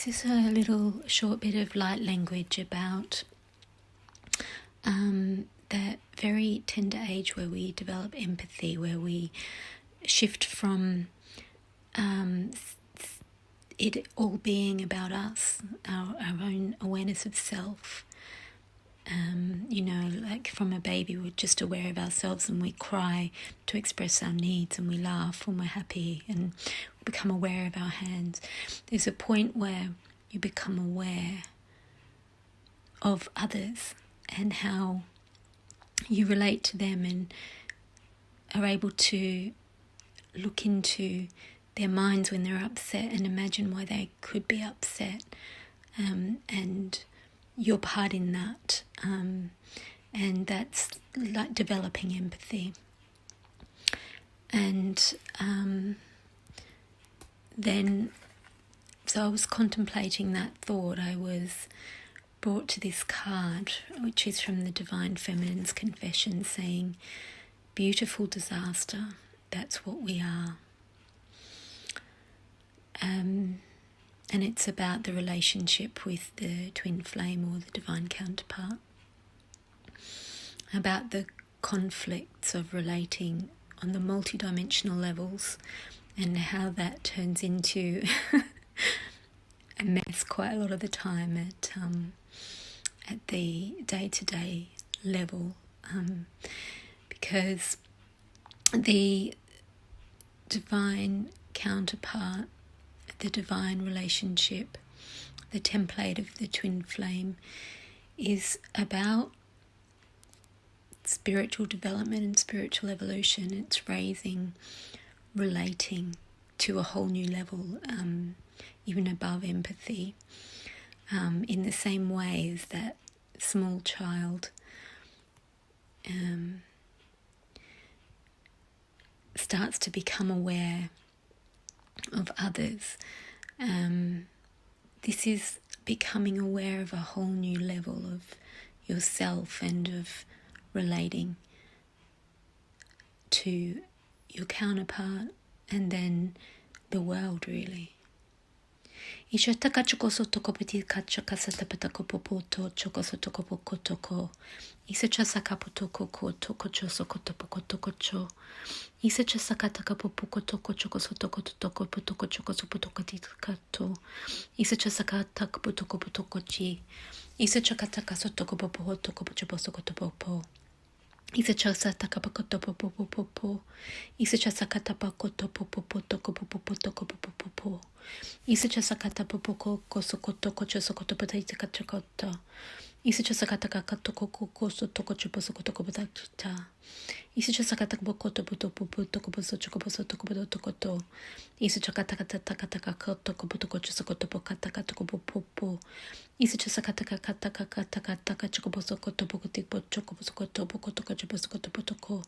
This is a little short bit of light language about that very tender age where we develop empathy, where we shift from it all being about us, our own awareness of self. Like from a baby, we're just aware of ourselves and we cry to express our needs, and we laugh when we're happy, and we become aware of our hands. There's a point where you become aware of others and how you relate to them, and are able to look into their minds when they're upset and imagine why they could be upset, and your part in that, and that's like developing empathy. And then, so I was contemplating that thought, I was brought to this card, which is from the Divine Feminine's Confession, saying, beautiful disaster, that's what we are. And it's about the relationship with the twin flame or the divine counterpart, about the conflicts of relating on the multidimensional levels, and how that turns into a mess quite a lot of the time at the day-to-day level, because the divine counterpart, the divine relationship, the template of the twin flame, is about spiritual development and spiritual evolution. It's raising, relating to a whole new level, even above empathy, in the same way as that small child starts to become aware of others. This is becoming aware of a whole new level of yourself and of relating to your counterpart and then the world, really. Isha taka choko sotoko piti kacha kasata patako popoto choko sotoko poko toko. Isa chasaka potoko ko toko chosoko toko toko cho. Isa chasaka taka popoko toko choko sotoko toko potoko choko sopotoko tikato. Isa chasaka taka potoko potoko chi. Isa chakataka sotoko popo toko pocho soko topo. Isa chasaka pakoto popo popo. Isa chasaka tapakoto popo toko popo toko popo. Isa chasakata popoko kosokoto kochosokoto pataita kachakota. Isa chasakata kakatoko kokosotoko chuposokoto patata. Isa chasakata bokoto putopo toko posochoko posotoko potokoto. Isa chakata katakata kotoko potoko chosokoto pokata toko popo. Isa chasakata kata chokoposokoto pokotipo chokoposokoto pokoto choposokoto potoko.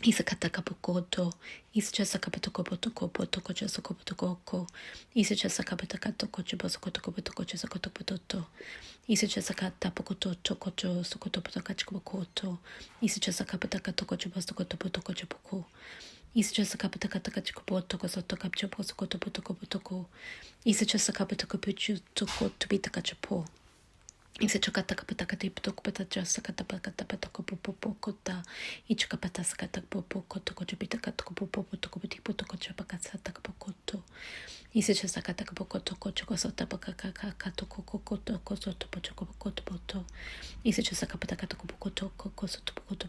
Isa kataka pokoto, isa chasaka potoko potoko potoko chasoko potoko, isa chasaka potaka toko chibosoko toko potoko chasoko pototo, isa chasaka tapokoto toko sokoto potaka chikokoto, isa chasaka potaka toko chibosoko potoko chipoko, isa chasaka potaka taka chikopoto sotoka chibosoko potoko, isa chasaka potoko puchu toko tubitaka chipo. Isa chakata kapata tip toko patacha sakata pakata patoko popo kota icha kapata sakata popo koto kojubita katoko popo toko tipo toko chapakata takapokoto isa chasakata kapoko toko choko sota pakaka katoko kokoto kosoto pochoko koto poto isa chasakapata katoko pokoto kosoto pokoto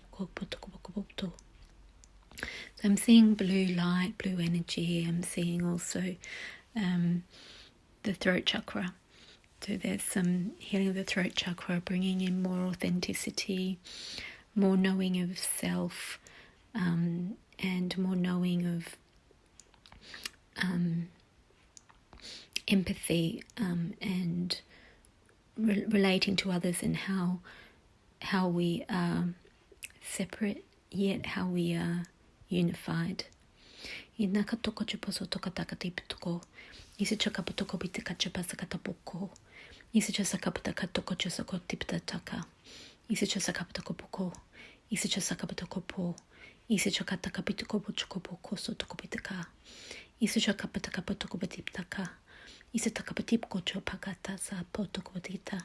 pokoto. So I'm seeing blue light, blue energy. I'm seeing also the throat chakra. So there's some healing of the throat chakra, bringing in more authenticity, more knowing of self, and more knowing of empathy, and relating to others, and how we are separate yet how we are unified. Inaka toko chuposo toka takatiputoko. Isa chakaputoko bitikachapasakatapoko. Isa chasakaputaka toko chosoko tiptataka. Isa chasakaputoko poko. Isa chasakaputoko po. Isa chakatakapitoko pochoko poko sotoko bitaka. Isa chakaputaka potoko bitiptaka. Isa takapatipko cho pakata sa potokotita.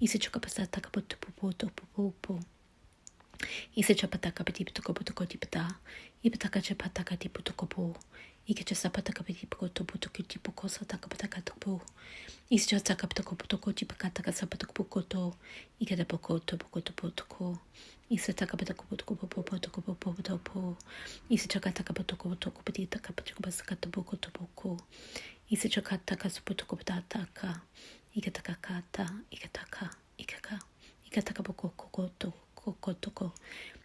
Isa chokapasa takapotopopoto popo. Isa chapatakapatiptokopotokotipata. Ipataka chapatakatipotokopo. Ika sapatakapipokotopotokotipoko satakapatakato. Isa takapatokopotokotipakataka sapatokopoto. Ika tapokotopokotopotoko. Isa takapatokopotokopotokopotoko. Isa chakatakapatokopotokopotitakapatakapasakatopokotopoko. Isa chakatakasupotokopotaka. Ika takakata. Ika taka. Ikaka. Ika takapokokoto. Kokotoko.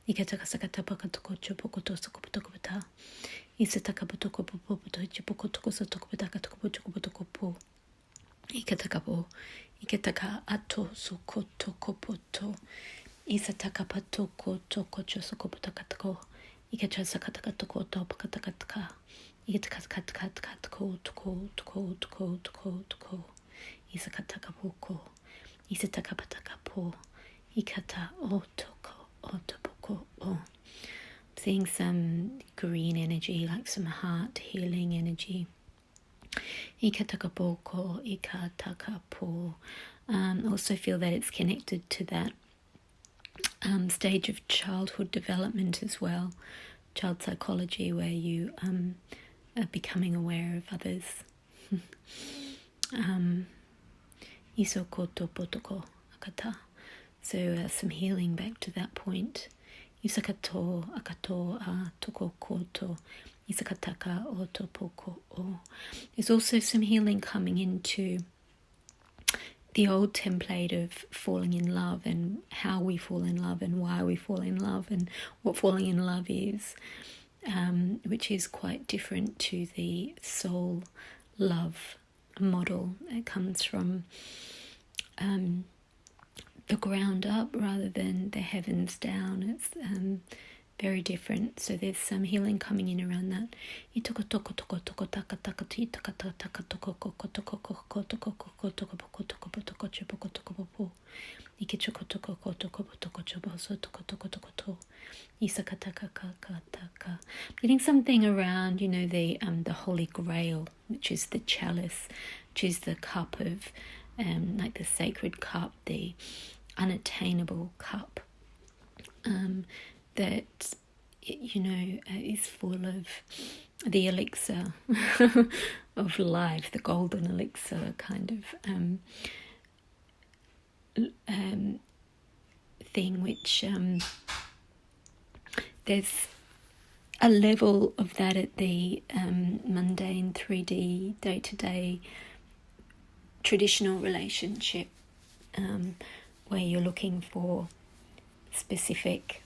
Ika takasakatapakatokochopokotosokopotokopota. Isa takapotokopotokopotokopotokopotokopotokopotoko. Ika takapo. Ika taka ato sokotokopoto. Isa takapatokotokochosokopotokatoko. Ika chasakatakatokotopakatakataka. Ika takatakatakatoko. Isa katakapoko. Isa takapatakapo. Ikata otopoko. Seeing some green energy, like some heart healing energy. Ikatakapoko, ikatakapo. Also feel that it's connected to that stage of childhood development as well. Child psychology, where you are becoming aware of others. Isokoto potoko akata. So some healing back to that point. Isakato akato a toko koto. Isakataka otopoko o. There's also some healing coming into the old template of falling in love and how we fall in love and why we fall in love and what falling in love is, which is quite different to the soul love model. It comes from the ground up rather than the heavens down. It's very different. So there's some healing coming in around that. Getting something around, the Holy Grail, which is the chalice, which is the cup of, like the sacred cup, the unattainable cup, that is full of the elixir of life, the golden elixir kind of thing, which there's a level of that at the mundane 3D day-to-day traditional relationship, where you're looking for specific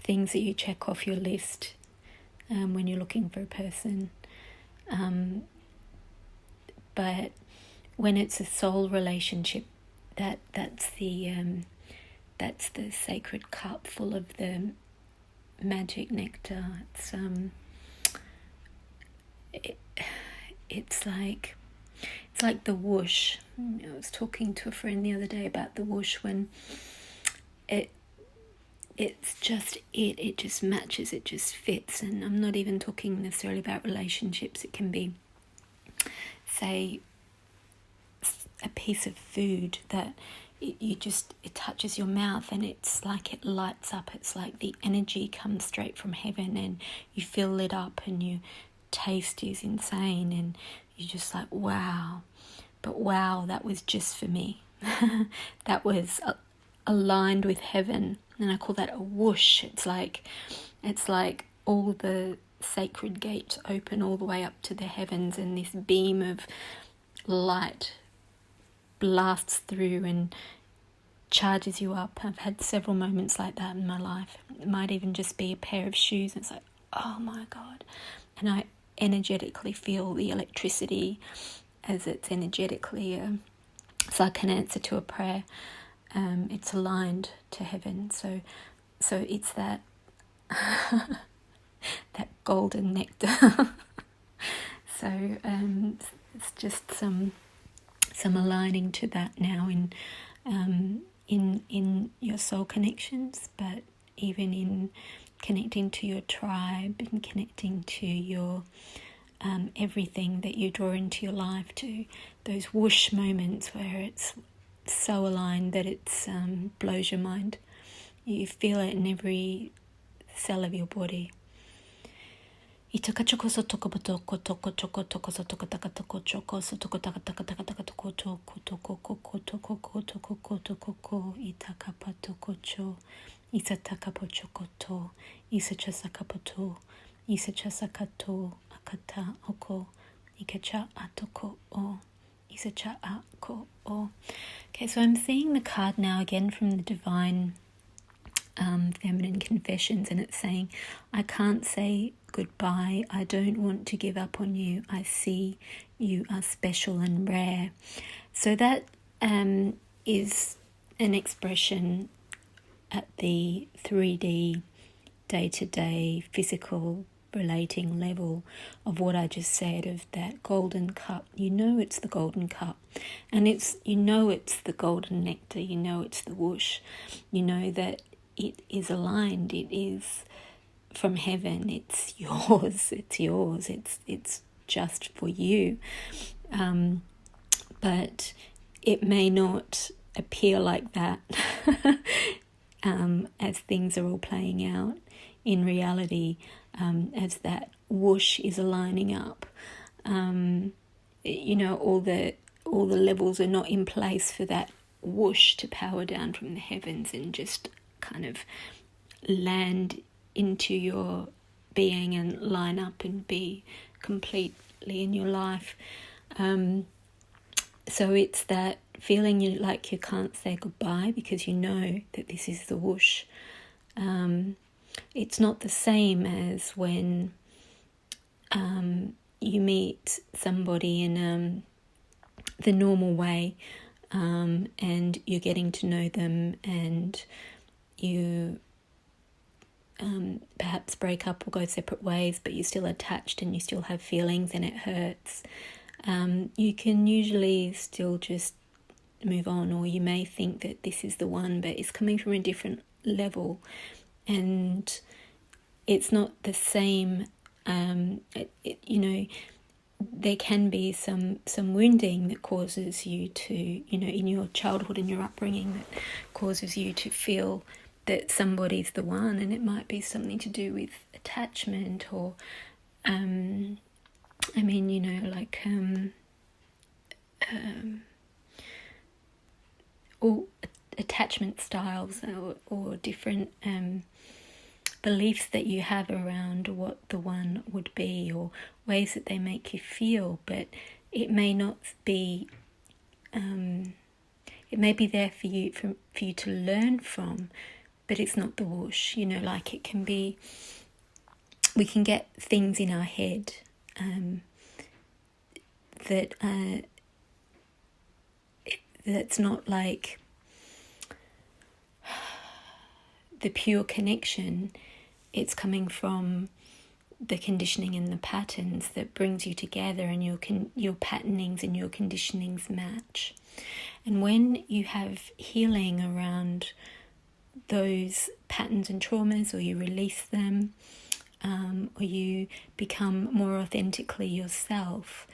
things that you check off your list when you're looking for a person. But when it's a soul relationship, that's the sacred cup full of the magic nectar. It's like the whoosh. I was talking to a friend the other day about the whoosh, when it's just it just matches, it just fits. And I'm not even talking necessarily about relationships. It can be, say, a piece of food that it touches your mouth and it's like it lights up. It's like the energy comes straight from heaven and you feel lit up and your taste is insane and you're just like, wow. But wow, that was just for me. That was aligned with heaven. And I call that a whoosh. It's like all the sacred gates open all the way up to the heavens, and this beam of light blasts through and charges you up. I've had several moments like that in my life. It might even just be a pair of shoes. It's like, oh my God. And I energetically feel the electricity as it's energetically, it's like an answer to a prayer. It's aligned to heaven. So it's that that golden nectar. So it's just some aligning to that now in your soul connections, but even in connecting to your tribe and connecting to your everything that you draw into your life, to those whoosh moments where it's so aligned that it blows your mind. You feel it in every cell of your body. Itaka choko so toko toko toko toko toko so toko taka toko choko so toko taka taka taka taka toko toko toko koko toko ko toko ko toko ko itaka pa toko cho isataka po choko to isacha sakapoto isacha sakato akata oko ikacha atoko o isacha ako o. Okay, so I'm seeing the card now again from the Divine Feminine Confessions, and it's saying, I can't say goodbye. I don't want to give up on you. I see you are special and rare. So that is an expression at the 3D, day-to-day, physical, relating level of what I just said, of that golden cup. You know it's the golden cup, and it's the golden nectar. You know it's the whoosh. You know that it is aligned. It is from heaven. It's yours. It's yours. It's just for you. But it may not appear like that as things are all playing out in reality, as that whoosh is aligning up. All the levels are not in place for that whoosh to power down from the heavens and just kind of land into your being and line up and be completely in your life. So it's that feeling like you can't say goodbye because you know that this is the whoosh. It's not the same as when you meet somebody in the normal way, and you're getting to know them, and you perhaps break up or go separate ways, but you're still attached and you still have feelings and it hurts. You can usually still just move on, or you may think that this is the one, but it's coming from a different level, and it's not the same. There can be some wounding that causes you to, in your childhood and your upbringing, that causes you to feel that somebody's the one, and it might be something to do with attachment, or or attachment styles, or different beliefs that you have around what the one would be, or ways that they make you feel, but it may not be. It may be there for you to learn from, but it's not the whoosh. It can be. We can get things in our head that's not like the pure connection. It's coming from the conditioning and the patterns that brings you together, and your patternings and your conditionings match. And when you have healing around those patterns and traumas, or you release them, or you become more authentically yourself,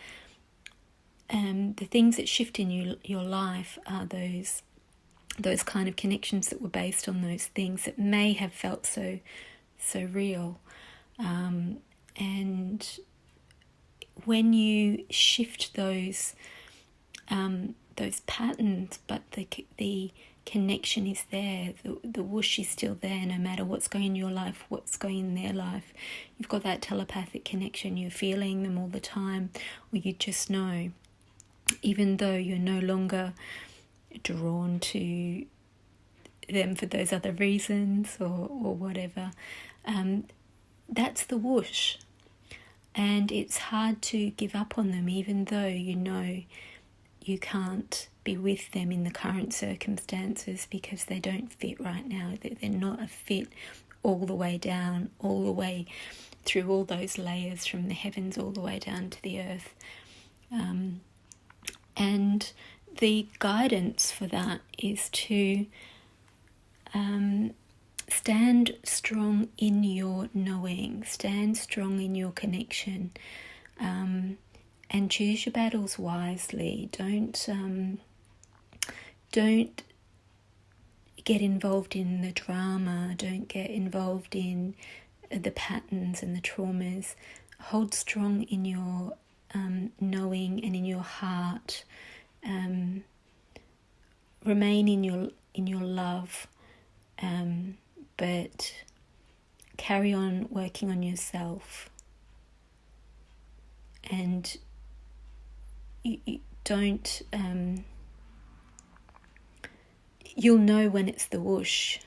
the things that shift in your life are those kind of connections that were based on those things that may have felt so real. And when you shift those patterns, but the connection is there, the whoosh is still there, no matter what's going in your life, what's going in their life. You've got that telepathic connection, you're feeling them all the time, or you just know, even though you're no longer drawn to them for those other reasons or whatever. That's the whoosh. And it's hard to give up on them, even though you know you can't be with them in the current circumstances because they don't fit right now. They're not a fit all the way down, all the way through all those layers from the heavens all the way down to the earth. And the guidance for that is to stand strong in your knowing, stand strong in your connection, and choose your battles wisely. Don't get involved in the drama. Don't get involved in the patterns and the traumas. Hold strong in your knowing and in your heart. Remain in your love, but carry on working on yourself. And you don't. You'll know when it's the whoosh.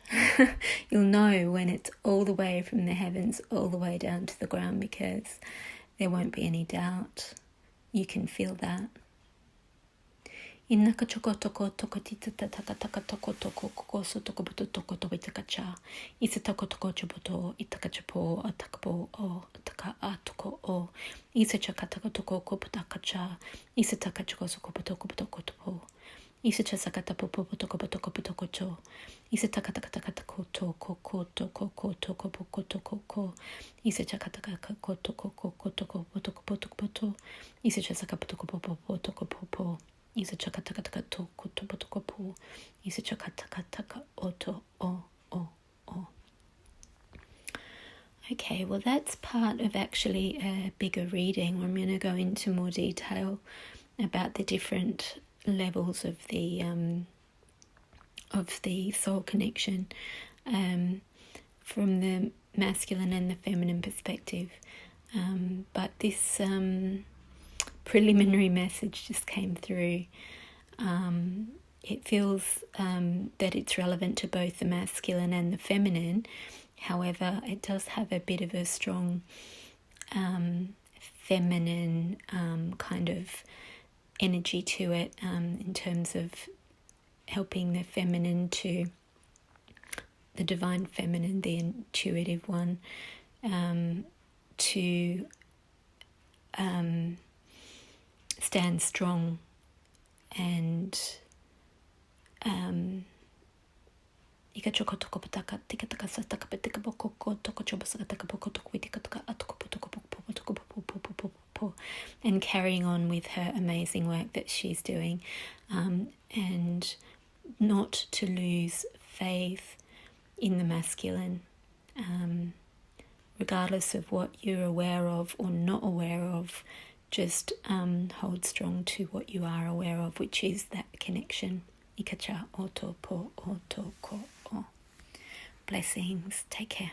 You'll know when it's all the way from the heavens all the way down to the ground, because there won't be any doubt. You can feel that. Innaka choko toko toko tita taka taka toko toko koko so toko buto toko to itaka cha. Isa toko toko choboto itaka chapo atakapo o ataka atoko o. Isa chaka taka toko kopotaka cha. Isa taka choko so kopoto kopoto topo. Isa chasakata popo toko toko toko cho. Isa taka taka taka tako to koko to koko to koko to koko. Isa chaka taka koto koko to koko to kopoto. Isa chasaka toko popo toko popo. Isa chaka taka taka to koto toko po. Isa chaka taka taka oto o. Okay, well that's part of actually a bigger reading where I'm going to go into more detail about the different levels of the soul connection from the masculine and the feminine perspective. But this preliminary message just came through. It feels that it's relevant to both the masculine and the feminine. However, it does have a bit of a strong feminine kind of energy to it, in terms of helping the feminine to, the divine feminine, the intuitive one, to stand strong and and carrying on with her amazing work that she's doing, and not to lose faith in the masculine, regardless of what you're aware of or not aware of. Just hold strong to what you are aware of, which is that connection. Ikacha oto po oto ko o. Blessings. Take care.